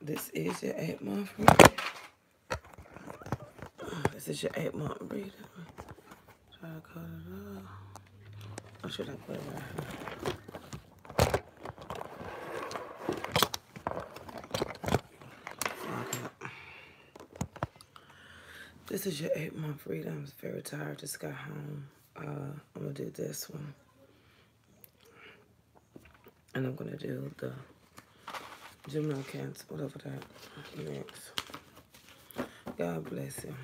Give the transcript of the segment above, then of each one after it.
This is your 8-month reading. This is your 8-month reading. Try to cut it off. Or should I put it right here? Okay. This is your 8-month reading. I'm very tired. Just got home. I'm going to do this one. And I'm going to do the Gemini, Cancer, whatever that next. God bless you.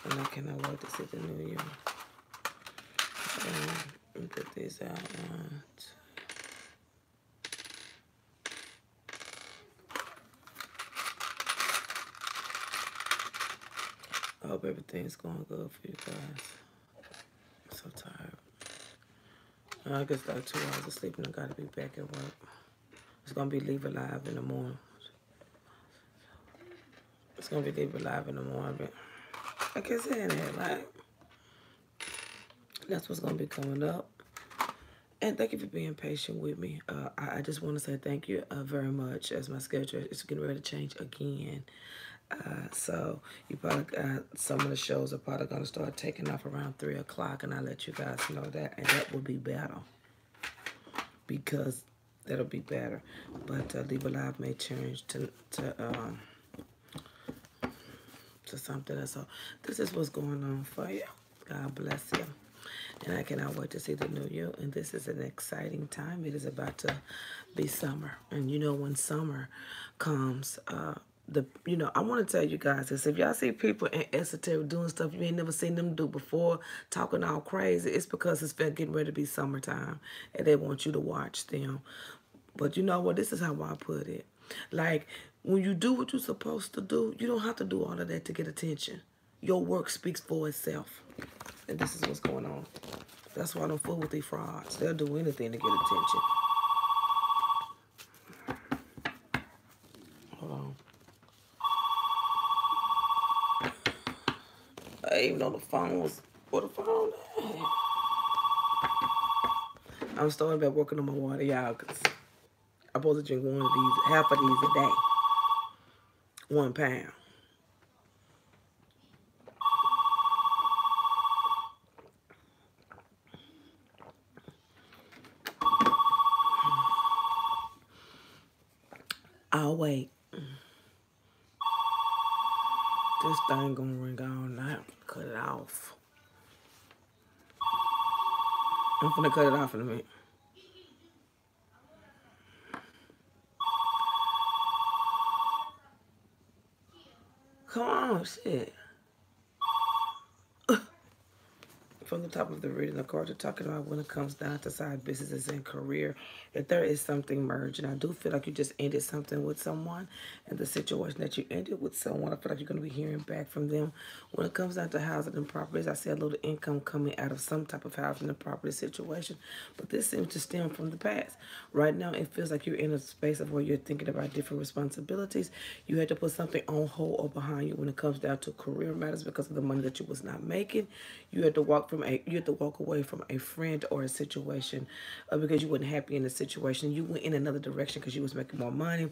And I cannot wait to see the new year. Let me put these out. I hope everything's going good for you guys. I'm so tired. I guess like 2 hours of sleep and I gotta be back at work. It's gonna be Leave Alive in the morning. It's gonna be Leave Alive in the morning. But like I said, like, that's what's gonna be coming up. And thank you for being patient with me. I just want to say thank you very much, as my schedule is getting ready to change again. So you probably some of the shows are probably going to start taking off around 3 o'clock, and I'll let you guys know that, and that will be better, because that'll be better. But Leave Alive may change to something else. So this is what's going on for you. God bless you. And I cannot wait to see the new year. And this is an exciting time. It is about to be summer. And you know, when summer comes, I want to tell you guys this. If y'all see people in esoteric doing stuff you ain't never seen them do before, talking all crazy, it's because it's getting ready to be summertime. And they want you to watch them. But you know what? This is how I put it. Like, when you do what you're supposed to do, you don't have to do all of that to get attention. Your work speaks for itself. And this is what's going on. That's why I don't fool with these frauds. They'll do anything to get attention. Hold on. I didn't even know the phone was... Where the phone at? I'm starting back working on my water, y'all, because I'm supposed to drink half of these a day. 1 pound. I'll wait. This thing gonna ring all night. Cut it off. I'm gonna cut it off in a minute. Come on, shit. From the top of the reading, of course, you're talking about when it comes down to side businesses and career, if there is something merging. I do feel like you just ended something with someone, and the situation that you ended with someone, I feel like you're going to be hearing back from them. When it comes down to housing and properties, I see a little income coming out of some type of housing and property situation, but this seems to stem from the past. Right now, it feels like you're in a space of where you're thinking about different responsibilities. You had to put something on hold or behind you when it comes down to career matters because of the money that you was not making. You had to walk away from a friend or a situation because you weren't happy in the situation. You went in another direction because you was making more money,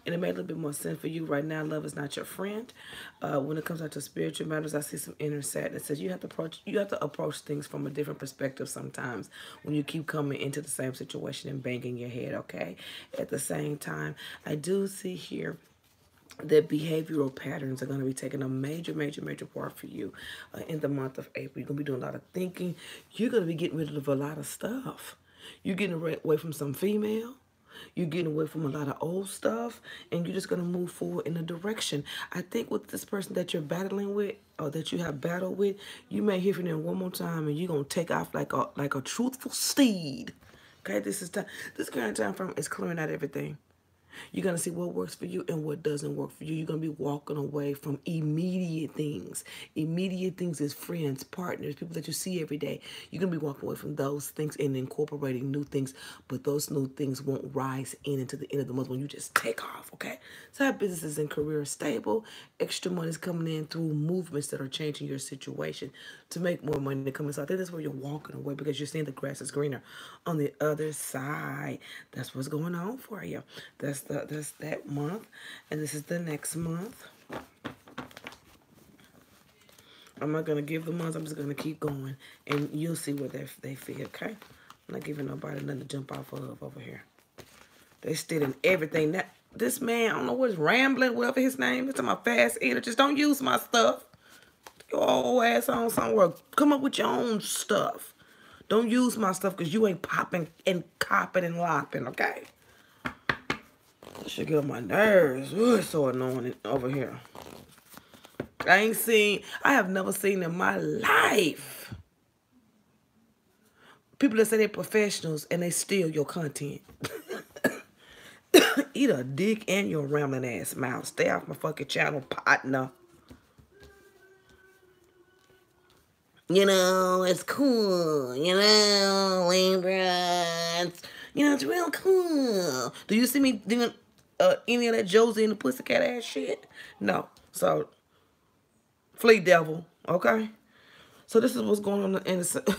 and it made a little bit more sense for you. Right now, love is not your friend. When it comes out to spiritual matters, I see some inner sadness. Says you have to approach things from a different perspective sometimes when you keep coming into the same situation and banging your head. Okay. At the same time, I do see here that behavioral patterns are going to be taking a major part for you in the month of April. You're going to be doing a lot of thinking. You're going to be getting rid of a lot of stuff. You're getting away from some female. You're getting away from a lot of old stuff. And you're just going to move forward in a direction. I think with this person that you're battling with, or that you have battled with, you may hear from them one more time and you're going to take off like a truthful steed. Okay, this current time frame is clearing out everything. You're going to see what works for you and what doesn't work for you. You're going to be walking away from immediate things. Immediate things is friends, partners, people that you see every day. You're going to be walking away from those things and incorporating new things, but those new things won't rise in into the end of the month when you just take off, okay? So our businesses and career are stable. Extra money is coming in through movements that are changing your situation to make more money to come in. So I think that's where you're walking away because you're seeing the grass is greener on the other side. That's what's going on for you. That's that's that month, and this is the next month. I'm not gonna give the months. I'm just gonna keep going, and you'll see what they feel. Okay, I'm not giving nobody nothing to jump off of over here. They stealing everything. That this man, I don't know what's rambling, whatever his name is. I'm a fast eater. Just don't use my stuff. Your old ass on somewhere. Come up with your own stuff. Don't use my stuff because you ain't popping and copping and lopping, okay? That should get on my nerves. Ooh, it's so annoying over here. I have never seen in my life people that say they're professionals and they steal your content. Eat a dick and your rambling ass mouth. Stay off my fucking channel, partner. You know, it's cool. You know, Librans. You know, it's real cool. Do you see me doing any of that Josie and the Pussycat ass shit? No. So, flee, devil. Okay? So, this is what's going on in the...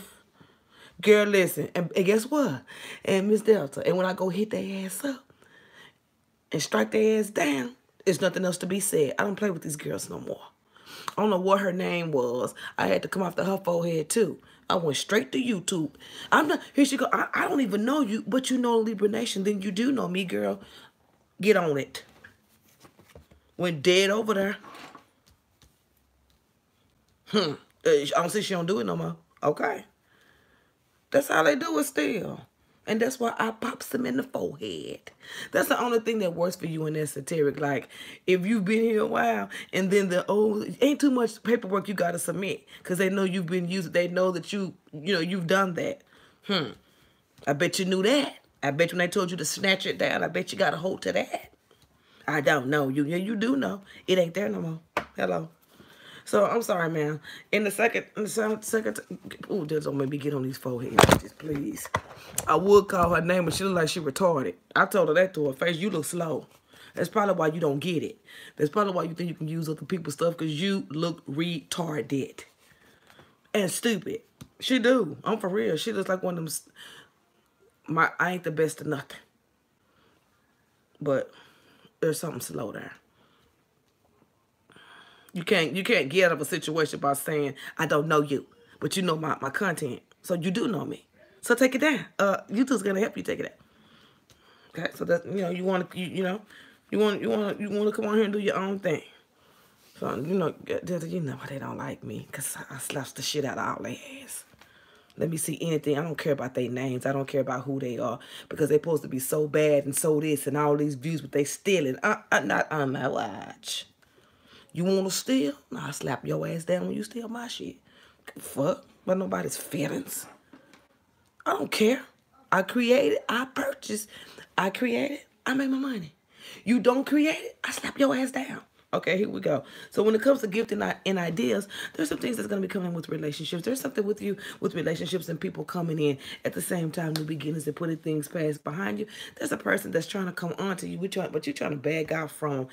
Girl, listen. And guess what? And Miss Delta. And when I go hit their ass up and strike their ass down, there's nothing else to be said. I don't play with these girls no more. I don't know what her name was. I had to come after her forehead too. I went straight to YouTube. I'm not, here she go. I don't even know you, but you know Libra Nation. Then you do know me, girl. Get on it. Went dead over there. I don't see she don't do it no more. Okay. That's how they do it still. And that's why I pops them in the forehead. That's the only thing that works for you in esoteric. Like, if you've been here a while, and then ain't too much paperwork you got to submit. Because they know you've been used. They know that you've done that. I bet you knew that. I bet when they told you to snatch it down, I bet you got a hold to that. I don't know. You do know. It ain't there no more. Hello. So, I'm sorry, man. In the second, ooh, just don't make me get on these forehead bitches, please. I would call her name, but she look like she retarded. I told her that to her face. You look slow. That's probably why you don't get it. That's probably why you think you can use other people's stuff, because you look retarded. And stupid. She do. I'm for real. She looks like one of them, I ain't the best of nothing. But there's something slow there. You can't get out of a situation by saying, I don't know you, but you know my content. So you do know me. So take it down. YouTube's gonna help you take it down. Okay, so that you want to come on here and do your own thing. So you know why they don't like me, cause I slaps the shit out of all their ass. Let me see anything. I don't care about their names. I don't care about who they are, because they're supposed to be so bad and so this and all these views, but they stealing. Not on my watch. You want to steal? Nah, I'll slap your ass down when you steal my shit. Fuck. But nobody's feelings. I don't care. I created. I purchased. I created. I made my money. You don't create it, I slap your ass down. Okay, here we go. So when it comes to gifting and ideas, there's some things that's going to be coming with relationships. There's something with you with relationships and people coming in at the same time, new beginnings and putting things past behind you. There's a person that's trying to come on to you, but you're trying to bag out from.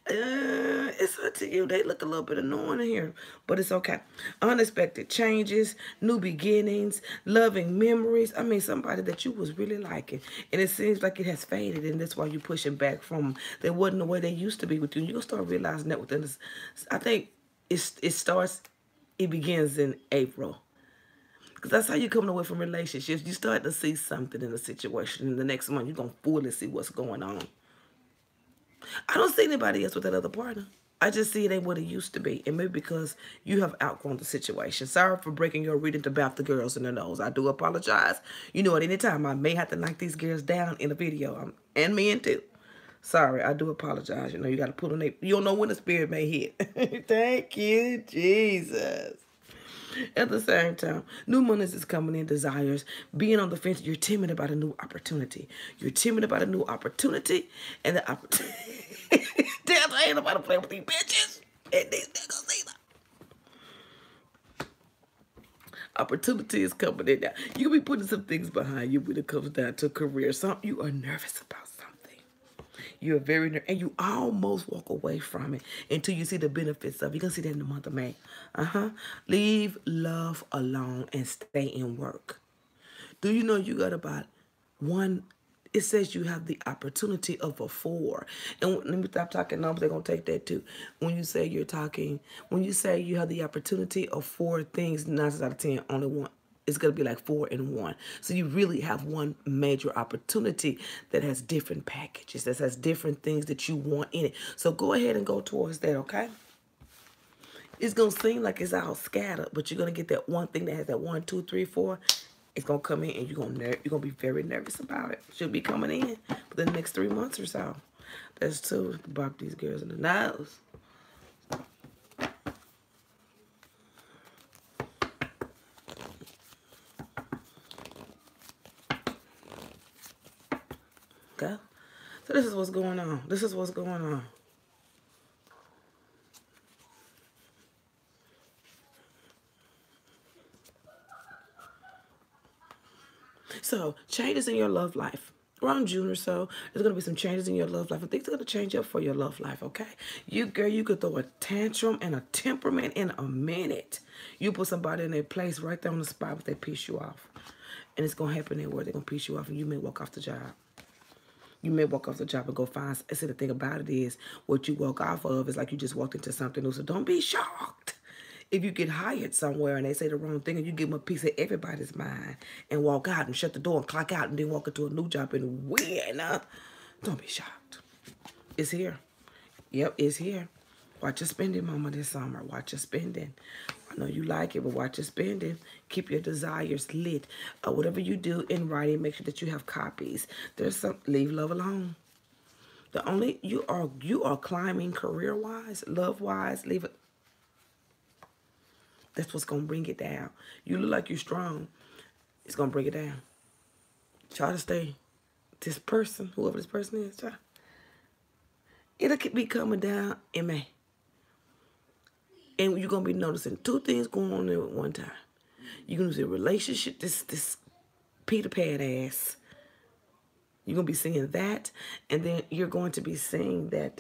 It's up to you. They look a little bit annoying in here, but it's okay. Unexpected changes, new beginnings, loving memories. I mean, somebody that you was really liking, and it seems like it has faded, and that's why you're pushing back from them. They wasn't the way they used to be with you. You'll start realizing that within this, I think it begins in April. Because that's how you coming away from relationships. You start to see something in a situation. In the next month, you're going to fully see what's going on. I don't see anybody else with that other partner. I just see it ain't what it used to be. And maybe because you have outgrown the situation. Sorry for breaking your reading to bat the girls in the nose. I do apologize. You know, at any time, I may have to knock these girls down in a video. And men too. Sorry, I do apologize. You know, you got to put on you don't know when the spirit may hit. Thank you, Jesus. At the same time, new monies is coming in, desires. Being on the fence, you're timid about a new opportunity. You're timid about a new opportunity. And the opportunity. Damn, I ain't about to play with these bitches. And these niggas either. Opportunity is coming in now. You can be putting some things behind you when it comes down to career. You are nervous about something. You're very nervous, and you almost walk away from it until you see the benefits of it. You're going to see that in the month of May. Leave love alone and stay in work. Do you know you got about It says you have the opportunity of a 4. And let me stop talking numbers. They're going to take that too. When you say when you say you have the opportunity of 4 things, 9 out of 10, only one. It's going to be like 4 in 1. So you really have one major opportunity that has different packages, that has different things that you want in it. So go ahead and go towards that, okay? It's going to seem like it's all scattered, but you're going to get that one thing that has that 1, 2, 3, 4. It's going to come in and you're going to be very nervous about it. Should be coming in for the next 3 months or so. That's 2. Bop these girls in the nose. Okay? So this is what's going on. This is what's going on. So, changes in your love life. Around June or so, there's going to be some changes in your love life. And things are going to change up for your love life, okay? Girl, you could throw a tantrum and a temperament in a minute. You put somebody in their place right there on the spot, but they piss you off. And it's going to happen there where they're going to piss you off and you may walk off the job. You may walk off the job and go find. See, the thing about it is, what you walk off of is like you just walked into something new. So don't be shocked if you get hired somewhere and they say the wrong thing and you give them a piece of everybody's mind and walk out and shut the door and clock out and then walk into a new job and win. Don't be shocked. It's here. Yep, it's here. Watch your spending, mama, this summer. Watch your spending. I know you like it, but watch your spending. Keep your desires lit. Whatever you do in writing, make sure that you have copies. There's some, leave love alone. You are climbing career-wise, love-wise, leave it. That's what's going to bring it down. You look like you're strong. It's going to bring it down. Try to stay. This person, whoever this person is, try. It'll be coming down in May. And you're going to be noticing 2 things going on there at one time. You're going to see a relationship, this Peter Pan ass. You're going to be seeing that. And then you're going to be seeing that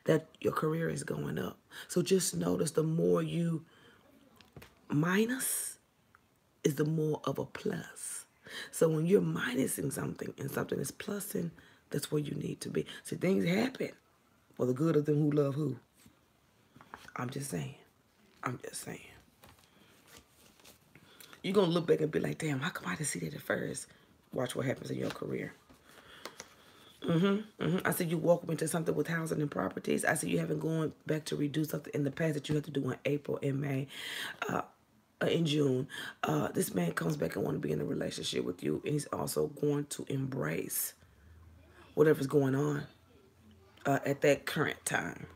that your career is going up. So just notice the more you minus is the more of a plus. So when you're minusing something and something is plussing, that's where you need to be. See, things happen for the good of them who love who. I'm just saying. I'm just saying. You're going to look back and be like, damn, how come I didn't see that at first? Watch what happens in your career. I see you walk into something with housing and properties. I see you haven't gone back to redo something in the past that you had to do in April and May. In June, this man comes back and want to be in a relationship with you, and he's also going to embrace whatever's going on at that current time.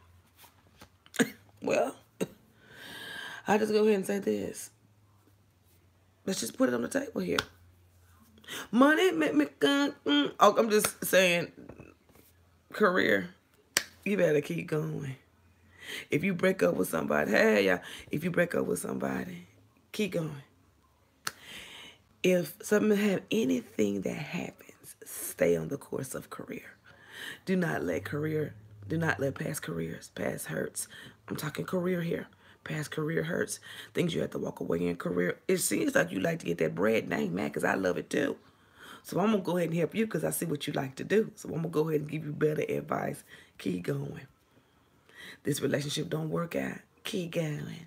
Well, I just go ahead and say this. Let's just put it on the table here. Money make me I'm just saying, career, you better keep going. If you break up with somebody, hey, y'all, if you break up with somebody, keep going. If anything that happens, stay on the course of career. Do not let past careers, past hurts. I'm talking career here. Past career hurts. Things you have to walk away in career. It seems like you like to get that bread. Dang, man, because I love it too. So I'm going to go ahead and help you because I see what you like to do. So I'm going to go ahead and give you better advice. Keep going. This relationship don't work out. Keep going.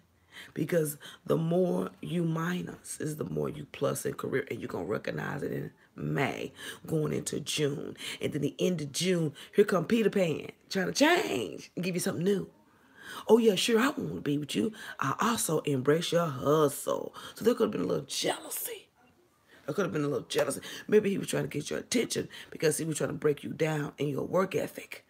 Because the more you minus is the more you plus in career. And you're going to recognize it in May, going into June. And then the end of June, here come Peter Pan trying to change and give you something new. Oh, yeah, sure, I want to be with you. I also embrace your hustle. So there could have been a little jealousy. There could have been a little jealousy. Maybe he was trying to get your attention because he was trying to break you down in your work ethic.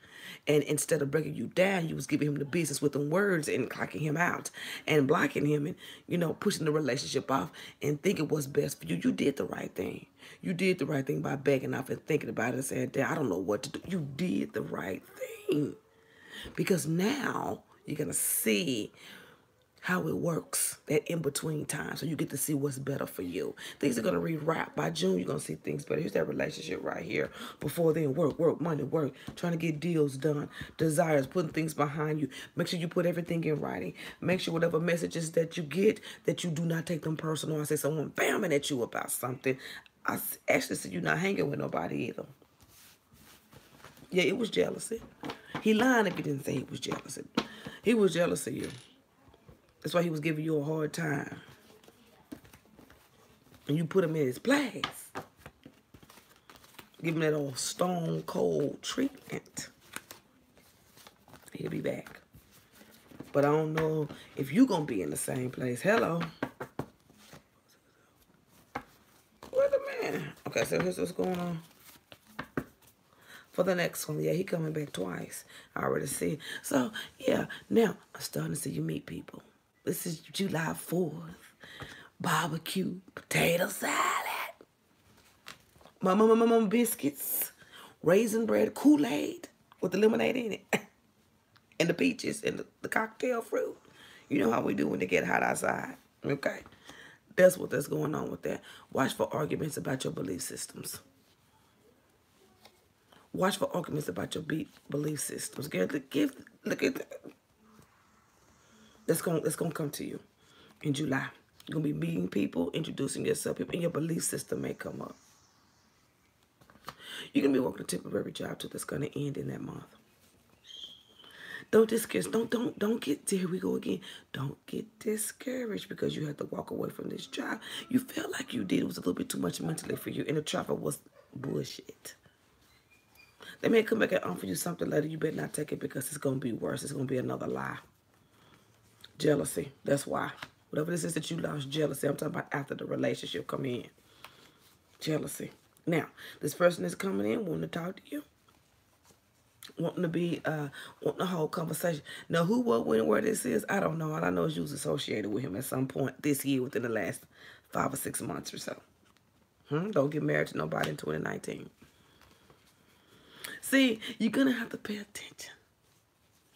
And instead of breaking you down, you was giving him the business with them words and clocking him out and blocking him and, pushing the relationship off and thinking what's best for you. You did the right thing. You did the right thing by backing off and thinking about it and saying, I don't know what to do. You did the right thing. Because now you're going to see how it works, that in-between time. So you get to see what's better for you. Things are going to rewrap. By June, you're going to see things better. Here's that relationship right here. Before then, work, money, work. Trying to get deals done. Desires, putting things behind you. Make sure you put everything in writing. Make sure whatever messages that you get, that you do not take them personal. I say someone bamming at you about something. I actually see you not hanging with nobody either. Yeah, it was jealousy. He lying if he didn't say he was jealous. He was jealous of you. That's why he was giving you a hard time. And you put him in his place. Give him that old stone cold treatment. He'll be back. But I don't know if you're going to be in the same place. Hello. Wait a minute. Okay, so here's what's going on. For the next one, yeah, he coming back twice. I already see. So, yeah, now I'm starting to see you meet people. This is July 4th. Barbecue, potato salad, mama biscuits, raisin bread, Kool-Aid with the lemonade in it, and the peaches and the cocktail fruit. You know how we do when they get hot outside, okay? That's what's going on with that. Watch for arguments about your belief systems. Watch for arguments about your belief systems. Look at that. That's gonna come to you in July. You're going to be meeting people, introducing yourself, and your belief system may come up. You're going to be working a temporary job too that's going to end in that month. Don't discourage. Don't get, here we go again. Don't get discouraged because you had to walk away from this job. You felt like you did. It was a little bit too much mentally for you, and the travel was bullshit. They may come back and offer you something later. You better not take it because it's going to be worse. It's going to be another lie. Jealousy. That's why. Whatever this is that you lost, jealousy. I'm talking about after the relationship come in. Jealousy. Now, this person is coming in wanting to talk to you. Wanting to be, wanting a whole conversation. Now, who, what, when, where this is, I don't know. All I know is you was associated with him at some point this year within the last 5 or 6 months or so. Don't get married to nobody in 2019. See, you're going to have to pay attention.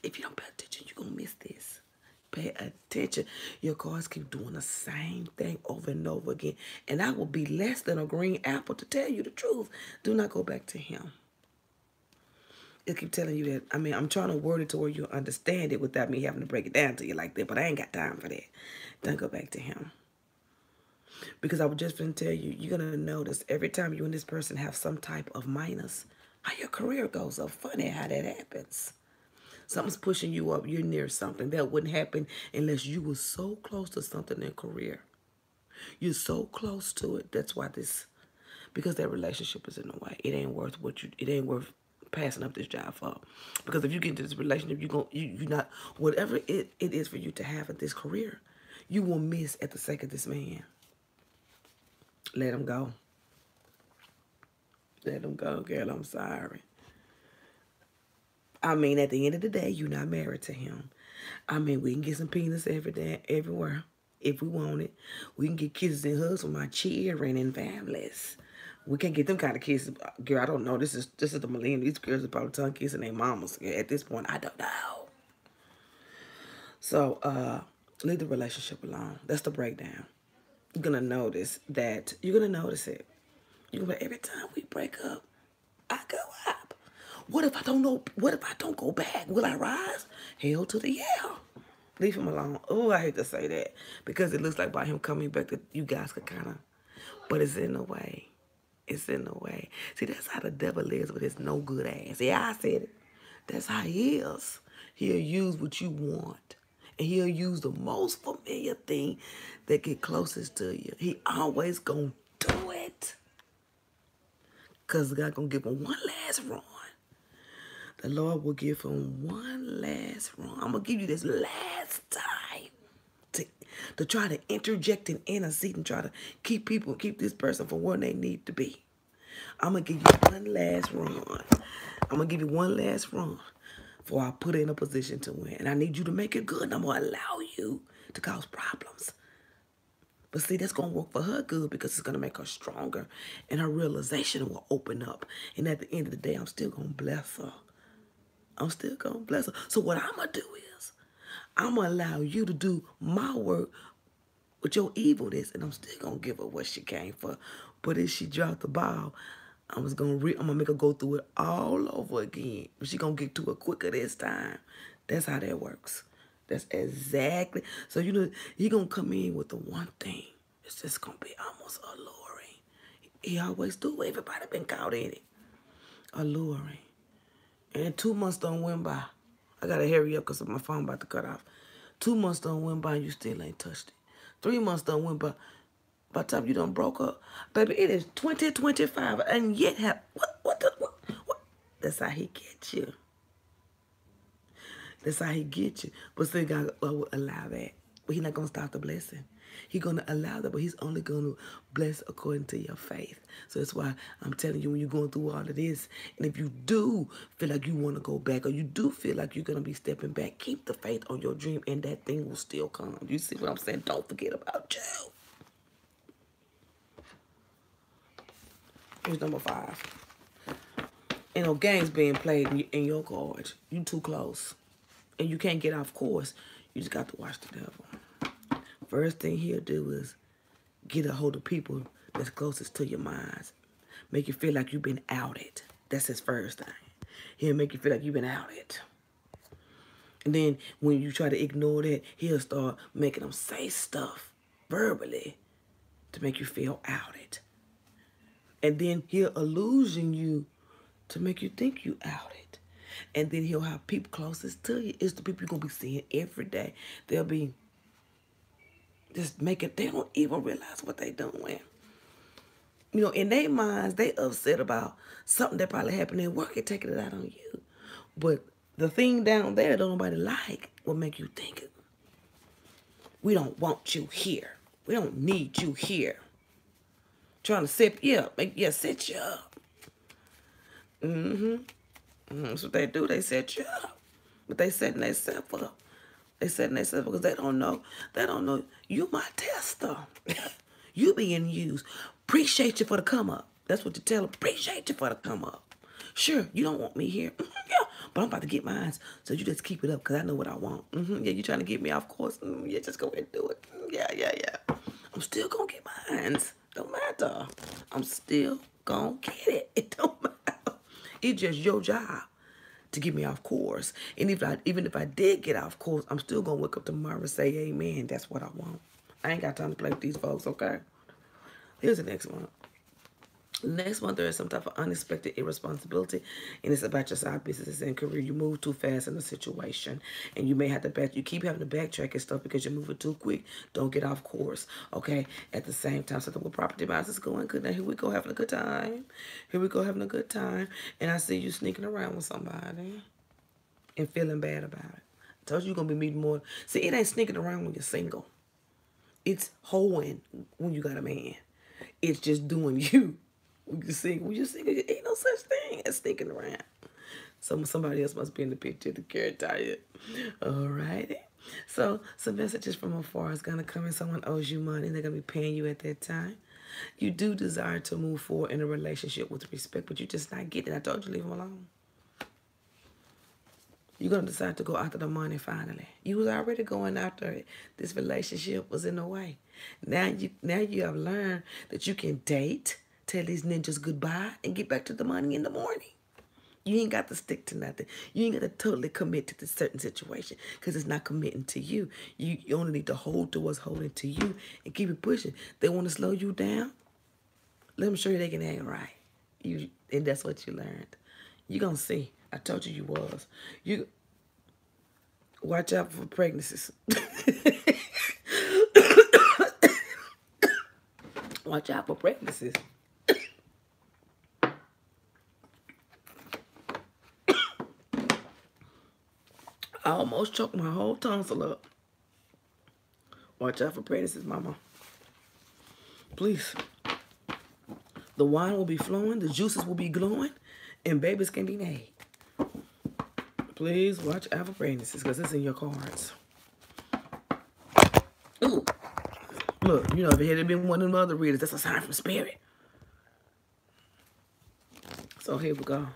If you don't pay attention, you're going to miss this. Pay attention. Your cards keep doing the same thing over and over again. And I will be less than a green apple to tell you the truth. Do not go back to him. It keep telling you that. I mean, I'm trying to word it to where you understand it without me having to break it down to you like that. But I ain't got time for that. Don't go back to him. Because I was just going to tell you, you're going to notice every time you and this person have some type of minus, how your career goes up. Funny how that happens. Something's pushing you up. You're near something. That wouldn't happen unless you were so close to something in career. You're so close to it. That's why because that relationship is in the way. It ain't worth it ain't worth passing up this job for. Because if you get into this relationship, you're not, whatever it is for you to have in this career, you will miss at the sake of this man. Let him go. Let him go, girl. I'm sorry. I mean, at the end of the day, you're not married to him. I mean, we can get some penis everywhere if we want it. We can get kisses and hugs from our children and families. We can't get them kind of kisses. Girl, I don't know. This is the millennium. These girls are probably tongue kissing their mamas. At this point, I don't know. So, leave the relationship alone. That's the breakdown. You're going to notice that. You're going to notice it. You're going to, every time we break up, I go up. What if I don't know? What if I don't go back? Will I rise? Hell to the yeah. Leave him alone. Oh, I hate to say that. Because it looks like by him coming back that you guys could kind of, but it's in the way. It's in the way. See, that's how the devil is with his no good ass. Yeah, I said it. That's how he is. He'll use what you want. And he'll use the most familiar thing that get closest to you. He always gonna do it. Because God gonna give him one last run. The Lord will give him one last run. I'm going to give you this last time to try to interject and intercede and try to keep this person from where they need to be. I'm going to give you one last run. I'm going to give you one last run before I put her in a position to win. And I need you to make it good. And I'm going to allow you to cause problems. But see, that's going to work for her good because it's going to make her stronger. And her realization will open up. And at the end of the day, I'm still going to bless her. I'm still going to bless her. So what I'm going to do is I'm going to allow you to do my work with your evilness, and I'm still going to give her what she came for. But if she dropped the ball, I'm going to make her go through it all over again. But she's going to get to it quicker this time. That's how that works. That's exactly. So, you know, he going to come in with the one thing. It's just going to be almost alluring. He always do. Everybody been caught in it. Alluring. And 2 months done went by. I gotta hurry up because my phone about to cut off. 2 months done went by and you still ain't touched it. 3 months done went by. By the time you done broke up, baby, it is 2025 and yet what? That's how he gets you. That's how he gets you. But still God will allow that. But he's not going to stop the blessing. He's going to allow that, but he's only going to bless according to your faith. So that's why I'm telling you, when you're going through all of this, and if you do feel like you want to go back, or you do feel like you're going to be stepping back, keep the faith on your dream, and that thing will still come. You see what I'm saying? Don't forget about you. Here's number 5. Ain't no games being played in your cards. You too close. And you can't get off course. You just got to watch the devil. First thing he'll do is get a hold of people that's closest to your minds. Make you feel like you've been outed. That's his first thing. He'll make you feel like you've been outed. And then when you try to ignore that, he'll start making them say stuff verbally to make you feel outed. And then he'll illusion you to make you think you outed. And then he'll have people closest to you. It's the people you're going to be seeing every day. They'll be just making, they don't even realize what they're doing. You know, in their minds, they upset about something that probably happened at work and taking it out on you. But the thing down there don't nobody like will make you think it. We don't want you here. We don't need you here. Trying to set you up. Set you up. That's what they do. They set you up. But they setting themselves up. They setting themselves up because they don't know. They don't know. You my tester. You being used. Appreciate you for the come up. That's what you tell them. Appreciate you for the come up. Sure, you don't want me here. Yeah, but I'm about to get mine. So you just keep it up because I know what I want. Yeah, you trying to get me off course. Yeah, just go ahead and do it. Yeah. I'm still going to get mine. Don't matter. I'm still going to get it. It don't matter. It's just your job to get me off course. And even if I did get off course, I'm still going to wake up tomorrow and say, amen, that's what I want. I ain't got time to play with these folks, okay? Here's the next one. Next month, there is some type of unexpected irresponsibility, and it's about your side businesses and career. You move too fast in a situation, and you may have to you keep having to backtrack and stuff because you're moving too quick. Don't get off course, okay? At the same time, something with property values is going good. Now, here we go, having a good time. And I see you sneaking around with somebody and feeling bad about it. I told you you're going to be meeting more. See, it ain't sneaking around when you're single. It's hoeing when you got a man. It's just doing you. When you're single, ain't no such thing as sneaking around. Somebody else must be in the picture to carry tired. All righty. So some messages from afar is going to come in. Someone owes you money. They're going to be paying you at that time. You do desire to move forward in a relationship with respect, but you're just not getting it. I told you, leave them alone. You're going to decide to go after the money finally. You was already going after it. This relationship was in the way. Now you have learned that you can date, tell these ninjas goodbye, and get back to the money in the morning. You ain't got to stick to nothing. You ain't got to totally commit to this certain situation because it's not committing to you. You only need to hold to what's holding to you and keep it pushing. They want to slow you down. Let them show you they can act right. And that's what you learned. You're going to see. I told you was. You watch out for pregnancies. Watch out for pregnancies. I almost choked my whole tonsil up. Watch out for pregnancies, mama. Please. The wine will be flowing, the juices will be glowing, and babies can be made. Please watch out for pregnancies because it's in your cards. Ooh. Look, if it had been one of them other readers, that's a sign from spirit. So here we go.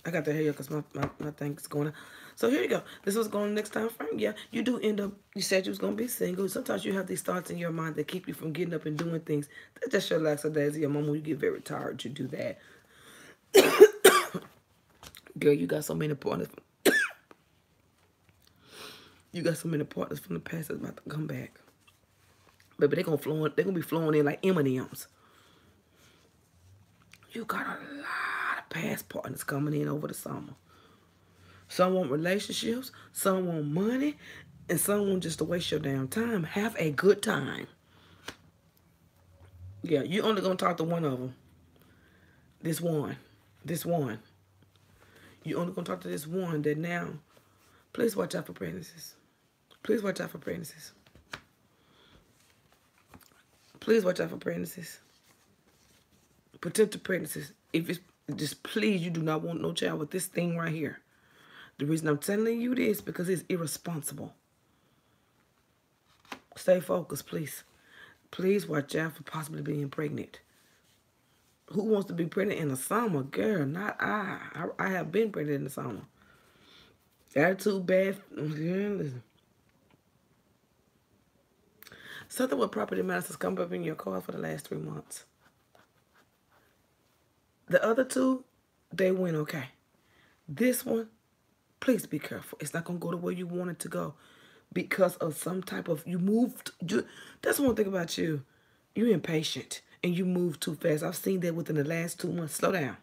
I got to hear you because my thing's going on. So here you go. This was going next time frame. Yeah, you do end up, you said you was going to be single. Sometimes you have these thoughts in your mind that keep you from getting up and doing things. That's just your lackadaisy. Your mom, when you get very tired, you do that. Girl, you got so many partners. You got so many partners from the past that's about to come back. Baby, they're gonna be flowing in like M&Ms. You got a lot of got past partners coming in over the summer. Some want relationships, some want money, and some want just to waste your damn time. Have a good time. Yeah, you only gonna talk to one of them. This one. This one. You only gonna talk to this one that now. Please watch out for pregnancies. Please watch out for pregnancies. Please watch out for pregnancies. Potential pregnancies. If it's just please, you do not want no child with this thing right here. The reason I'm telling you this because it's irresponsible. Stay focused, please. Please watch out for possibly being pregnant. Who wants to be pregnant in the summer? Girl, not I. I have been pregnant in the summer. Attitude bad. Listen. Something with property matters has come up in your car for the last 3 months. The other two, they went okay. This one, please be careful. It's not going to go the way you want it to go because of some type of, you moved. That's one thing about you. You're impatient and you move too fast. I've seen that within the last 2 months. Slow down.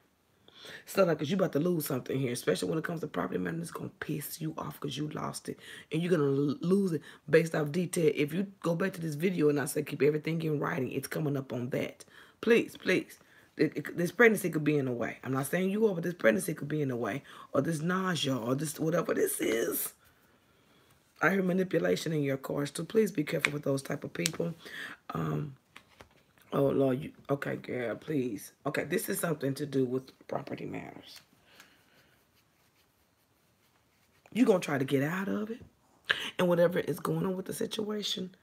Slow down because you're about to lose something here, especially when it comes to property management. It's going to piss you off because you lost it. And you're going to lose it based off detail. If you go back to this video and I say keep everything in writing, it's coming up on that. Please, please. This pregnancy could be in the way. I'm not saying you are, but this pregnancy could be in the way. Or this nausea, or this whatever this is. I hear manipulation in your cards too. Please be careful with those type of people. Oh, Lord. Okay, girl, please. Okay, this is something to do with property matters. You're going to try to get out of it. And whatever is going on with the situation,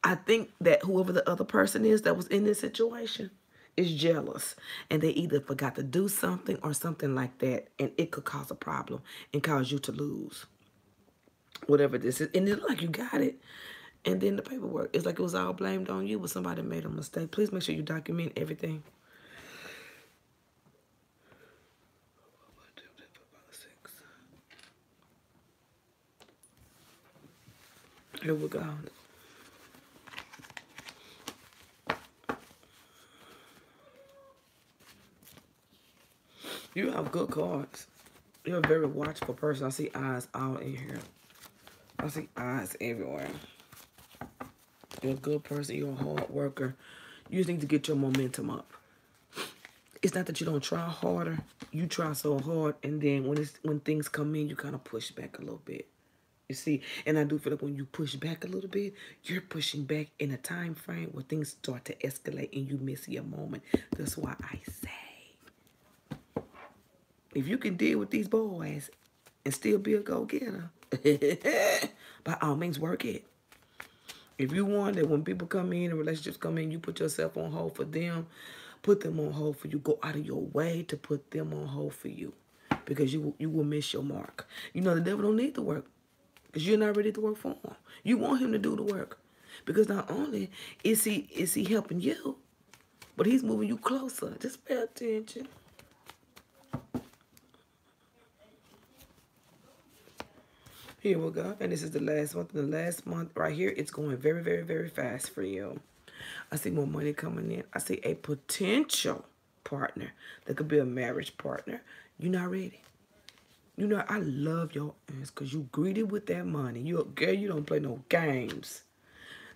I think that whoever the other person is that was in this situation is jealous. And they either forgot to do something or something like that. And it could cause a problem and cause you to lose. Whatever this is. And it look like you got it. And then the paperwork. It's like it was all blamed on you, but somebody made a mistake. Please make sure you document everything. Here we go. You have good cards. You're a very watchful person. I see eyes all in here. I see eyes everywhere. You're a good person. You're a hard worker. You just need to get your momentum up. It's not that you don't try harder. You try so hard, and then when things come in, you kind of push back a little bit. You see, and I do feel like when you push back a little bit, you're pushing back in a time frame where things start to escalate and you miss your moment. That's why I say, if you can deal with these boys and still be a go-getter, by all means, work it. If you want that when people come in and relationships come in, you put yourself on hold for them, put them on hold for you. Go out of your way to put them on hold for you because you will miss your mark. You know, the devil don't need to work because you're not ready to work for him. You want him to do the work because not only is he helping you, but he's moving you closer. Just pay attention. Here we go. And this is the last month. The last month right here, it's going very, very, very fast for you. I see more money coming in. I see a potential partner that could be a marriage partner. You're not ready. You know, I love your ass because you greedy with that money. You a girl, you don't play no games.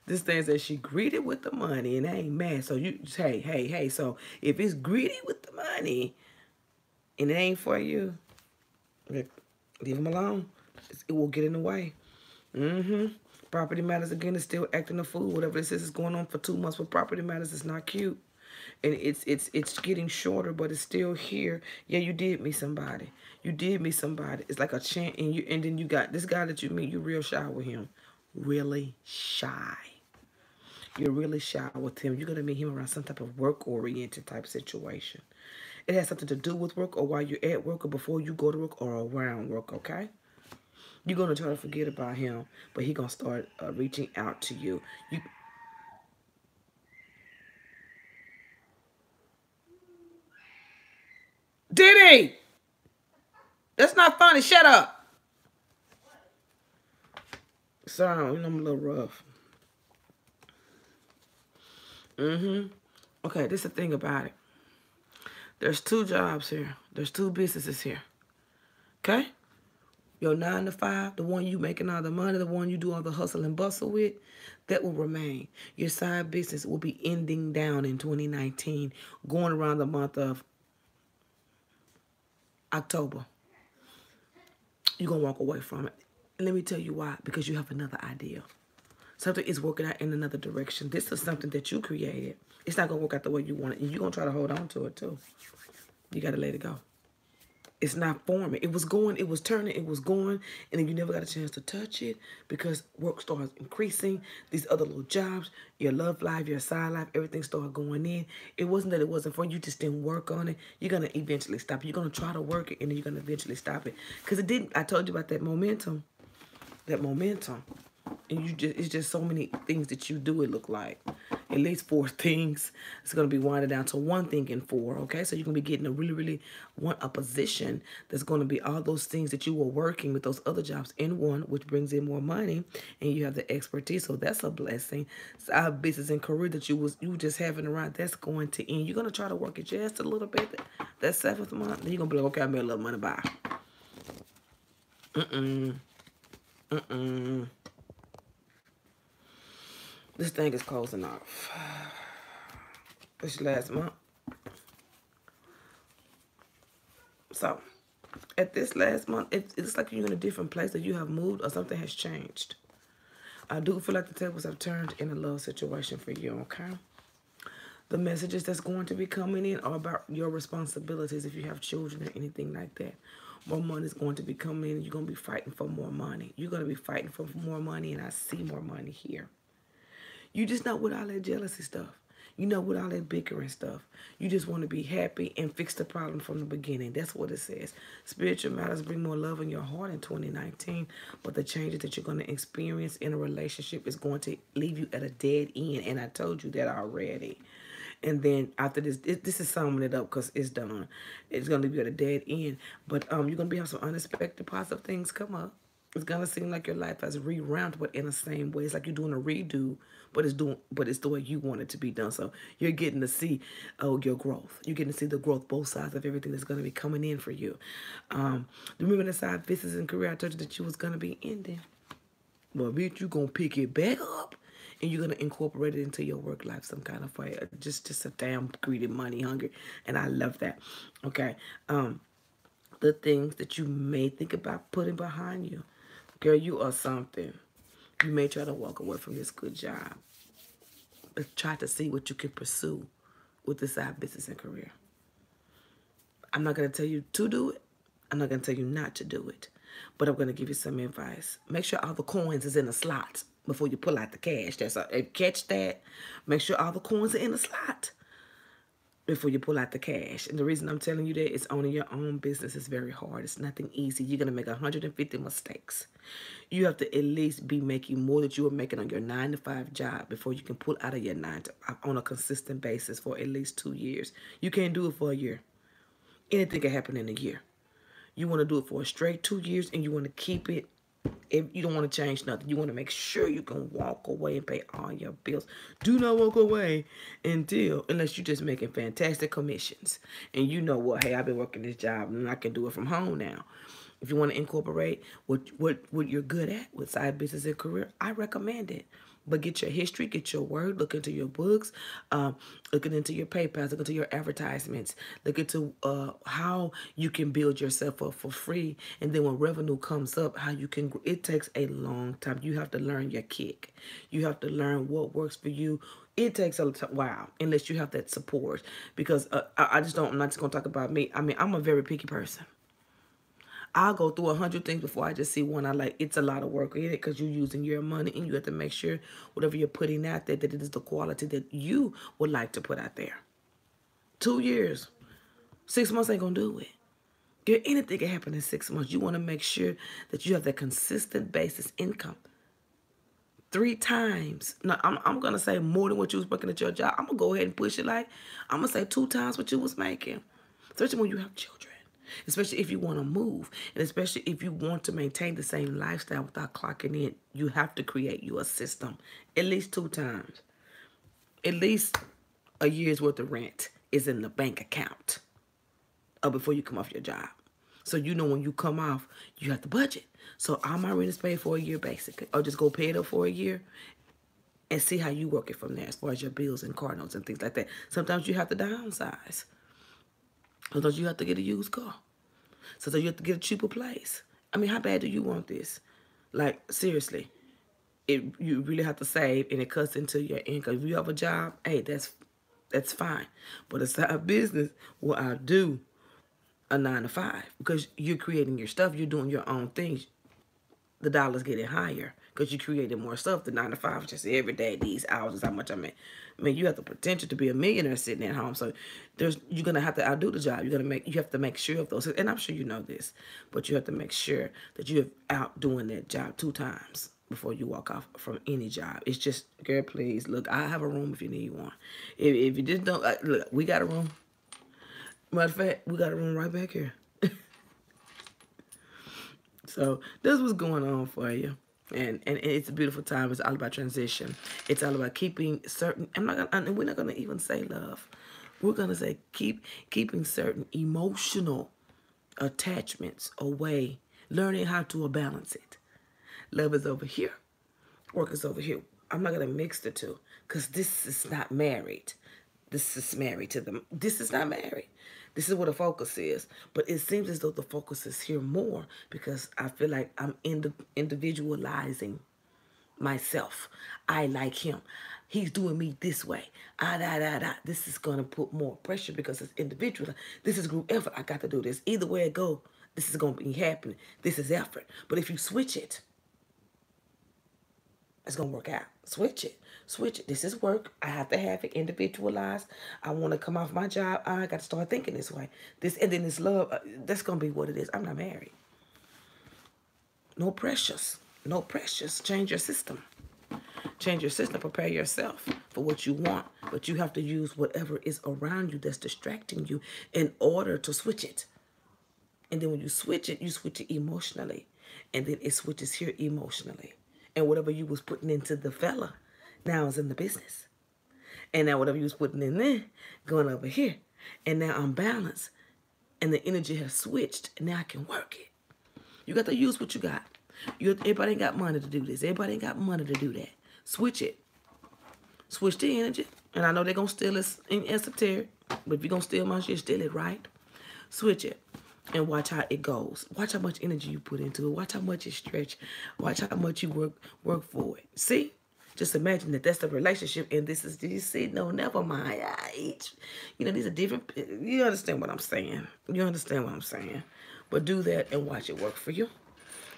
This thing says she greedy with the money and I ain't mad. So you just, hey. So if it's greedy with the money and it ain't for you, leave him alone. It will get in the way. Property matters again is still acting a fool. Whatever this is going on for 2 months with property matters is not cute. And it's getting shorter, but it's still here. Yeah, you did meet somebody. You did meet somebody. It's like a chance, and then you got this guy that you meet. You real shy with him. Really shy. You're really shy with him. You're gonna meet him around some type of work-oriented type situation. It has something to do with work, or while you're at work, or before you go to work, or around work. Okay. You're going to try to forget about him, but he's going to start reaching out to you. Diddy! That's not funny. Shut up. Sorry, I'm a little rough. Okay, this is the thing about it. There's 2 jobs here. There's 2 businesses here. Okay? Your 9 to 5, the one you making all the money, the one you do all the hustle and bustle with, that will remain. Your side business will be ending down in 2019, going around the month of October. You're going to walk away from it. And let me tell you why. Because you have another idea. Something is working out in another direction. This is something that you created. It's not going to work out the way you want it. And you're going to try to hold on to it too. You got to let it go. It's not forming. It was going, it was turning, it was going, and then you never got a chance to touch it because work starts increasing. These other little jobs, your love life, your side life, everything started going in. It wasn't that it wasn't for you, just didn't work on it. You're going to eventually stop it. You're going to try to work it, and then you're going to eventually stop it. Because it didn't, I told you about that momentum. That momentum. And it's just so many things that you do, it look like. At least 4 things. It's going to be winded down to 1 thing in 4, okay? So you're going to be getting a really a position that's going to be all those things that you were working with those other jobs in one, which brings in more money, and you have the expertise, so that's a blessing. So our business and career that you just having around, that's going to end. You're going to try to work it just a little bit, that 7th month, then you're going to be like, okay, I made a little money, bye. This thing is closing off. This last month. So, at this last month, it's like you're in a different place, that you have moved or something has changed. I do feel like the tables have turned in a love situation for you, okay? The messages that's going to be coming in are about your responsibilities if you have children or anything like that. More money is going to be coming in. You're going to be fighting for more money. You're going to be fighting for more money, and I see more money here. You just not with all that jealousy stuff. You know, with all that bickering stuff. You just want to be happy and fix the problem from the beginning. That's what it says. Spiritual matters bring more love in your heart in 2019. But the changes that you're going to experience in a relationship is going to leave you at a dead end. And I told you that already. And then after this, this is summing it up because it's done. It's going to be at a dead end. But you're going to have some unexpected positive things come up. It's going to seem like your life has rerounded, but in the same way. It's like you're doing a redo, but it's the way you want it to be done. So you're getting to see your growth. You're getting to see the growth, both sides of everything that's going to be coming in for you. Remember the side business and career I told you that you was going to be ending? Well, bitch, you're going to pick it back up, and you're going to incorporate it into your work life some kind of way. Just a damn greedy, money hungry, and I love that. Okay. The things that you may think about putting behind you. Girl, you are something. You may try to walk away from this good job, but try to see what you can pursue with this side business and career. I'm not going to tell you to do it. I'm not going to tell you not to do it, but I'm going to give you some advice. Make sure all the coins is in the slot before you pull out the cash. Catch that. Make sure all the coins are in the slot before you pull out the cash. And the reason I'm telling you that is owning your own business is very hard. It's nothing easy. You're going to make 150 mistakes. You have to at least be making more than you were making on your 9-to-5 job before you can pull out of your 9-to-5 on a consistent basis for at least 2 years. You can't do it for a year. Anything can happen in a year. You want to do it for a straight 2 years, and you want to keep it. If you don't want to change nothing, you want to make sure you can walk away and pay all your bills. Do not walk away unless you're just making fantastic commissions. And you know what? Hey, I've been working this job and I can do it from home now. If you want to incorporate what you're good at with side business and career, I recommend it. But get your history, get your word, look into your books, look into your PayPal, look into your advertisements, look into how you can build yourself up for free. And then when revenue comes up, how you can, it takes a long time. You have to learn your kick. You have to learn what works for you. It takes a while unless you have that support. Because I'm not just going to talk about me. I mean, I'm a very picky person. I'll go through 100 things before I just see one I like. It's a lot of work in it because you're using your money, and you have to make sure whatever you're putting out there, that it is the quality that you would like to put out there. 2 years, 6 months ain't going to do it. Girl, anything can happen in 6 months. You want to make sure that you have that consistent basis income. 3 times. Now, I'm going to say more than what you was working at your job. I'm going to go ahead and push it like, I'm going to say 2 times what you was making. Especially when you have children. Especially if you want to move. And especially if you want to maintain the same lifestyle without clocking in. You have to create you a system. At least 2 times. At least a year's worth of rent is in the bank account. before you come off your job. So you know when you come off, you have to budget. So all my rent is paid for a year basically. Or just go pay it up for a year and see how you work it from there as far as your bills and car notes and things like that. Sometimes you have to downsize. Sometimes you have to get a used car. Sometimes you have to get a cheaper place. I mean, how bad do you want this? Like, seriously. You really have to save, and it cuts into your income. If you have a job, hey, that's fine. But a side business will outdo a 9 to 5 because you're creating your stuff. You're doing your own things. The dollar's getting higher because you created more stuff. The 9 to 5 is just every day. These hours is how much I make. I mean, you have the potential to be a millionaire sitting at home. So you're gonna have to outdo the job. You have to make sure of those. And I'm sure you know this, but you have to make sure that you're out doing that job 2 times before you walk off from any job. It's just, girl, please look. I have a room if you need one. If you just don't look, we got a room. Matter of fact, we got a room right back here. So this was going on for you. And it's a beautiful time. It's all about transition. It's all about keeping certain, we're not gonna even say love. We're gonna say keeping certain emotional attachments away, learning how to balance it. Love is over here, work is over here. I'm not gonna mix the two because this is not married. This is married to them. This is not married. This is where the focus is. But it seems as though the focus is here more because I feel like I'm individualizing myself. I like him. He's doing me this way. This is going to put more pressure because it's individual. This is group effort. I got to do this. Either way it go, this is going to be happening. This is effort. But if you switch it, it's going to work out. Switch it. Switch it. This is work. I have to have it individualized. I want to come off my job. I got to start thinking this way. And then this love, that's going to be what it is. I'm not married. No pressures. No pressures. Change your system. Change your system. Prepare yourself for what you want. But you have to use whatever is around you that's distracting you in order to switch it. And then when you switch it emotionally. And then it switches here emotionally. And whatever you was putting into the fella now is in the business. And now whatever you was putting in there, going over here. And now I'm balanced. And the energy has switched. And now I can work it. You got to use what you got. Everybody ain't got money to do this. Everybody ain't got money to do that. Switch it. Switch the energy. And I know they're going to steal it in esoteric. But if you're going to steal my shit, steal it right. Switch it. And watch how it goes. Watch how much energy you put into it. Watch how much it stretch. Watch how much you work for it. See? Just imagine that that's the relationship, and this is, you see, no, never mind. These are different, you understand what I'm saying. You understand what I'm saying. But do that and watch it work for you.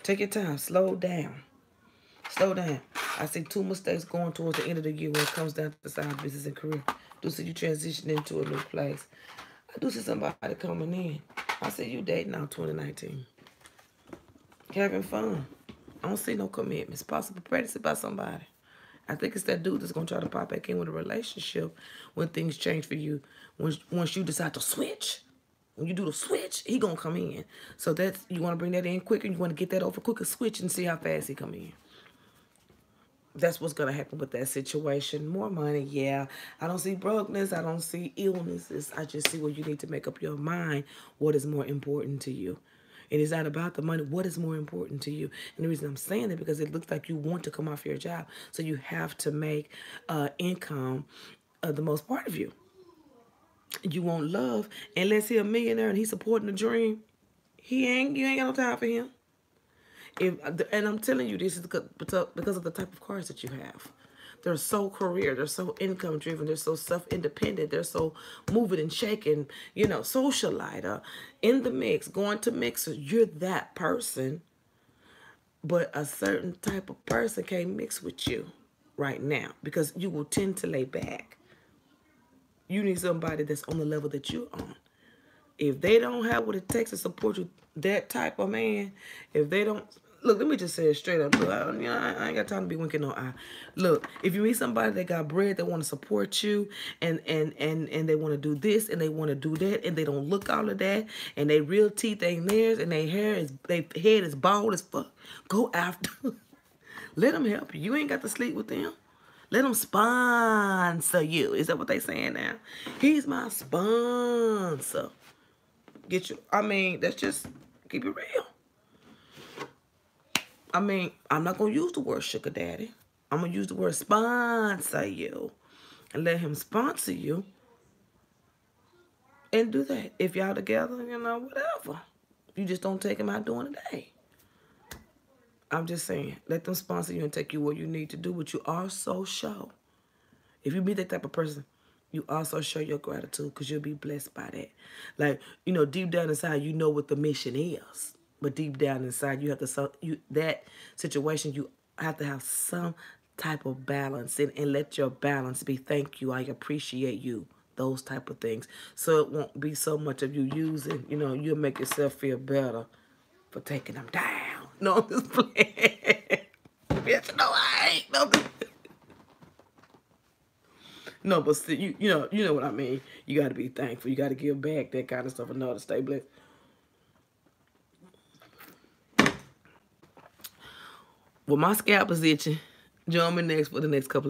Take your time. Slow down. Slow down. I see 2 mistakes going towards the end of the year when it comes down to the side business and career. Do see you transition into a new place. I do see somebody coming in. I see you dating now 2019. Having fun. I don't see no commitments. Possible pregnancy by somebody. I think it's that dude that's going to try to pop back in with a relationship when things change for you. Once you decide to switch. When you do the switch, he going to come in. So that's, you want to bring that in quicker. You want to get that over quicker. Switch and see how fast he come in. That's what's going to happen with that situation. More money, yeah. I don't see brokenness. I don't see illnesses. I just see where you need to make up your mind what is more important to you. And it's not about the money. What is more important to you? And the reason I'm saying that because it looks like you want to come off your job. So you have to make income the most part of you. You want love. Unless he's a millionaire and he's supporting the dream, you ain't got no time for him. And I'm telling you this is because of the type of cars that you have. They're so career. They're so income driven. They're so self-independent. They're so moving and shaking, socialite, in the mix, going to mixers. You're that person. But a certain type of person can't mix with you right now because you will tend to lay back. You need somebody that's on the level that you're on. If they don't have what it takes to support you, that type of man, if they don't... Look, let me just say it straight up. Look, I ain't got time to be winking no eye. Look, if you meet somebody that got bread, that want to support you, and they want to do this, and they want to do that, and they don't look all of that, and they real teeth ain't theirs, and their head is bald as fuck, go after. Let them help you. You ain't got to sleep with them. Let them sponsor you. Is that what they saying now? He's my sponsor. Get you. I mean, that's just keep it real. I mean, I'm not gonna use the word sugar daddy. I'm gonna use the word sponsor you, and let him sponsor you, and do that. If y'all together, you know, whatever. You just don't take him out during the day. I'm just saying, let them sponsor you and take you where you need to do, but you also show. If you be that type of person, you also show your gratitude because you'll be blessed by that. Like, you know, deep down inside, you know what the mission is. But deep down inside, you have to, that situation, you have to have some type of balance and let your balance be thank you, I appreciate you, those type of things. So it won't be so much of you using, you know, you'll make yourself feel better for taking them down. No, I'm just playing. Bitch, no, I ain't. No, no, but still, you know what I mean. You got to be thankful. You got to give back, that kind of stuff. And know to stay blessed. Well, my scalp is itching. Join me next for the next couple of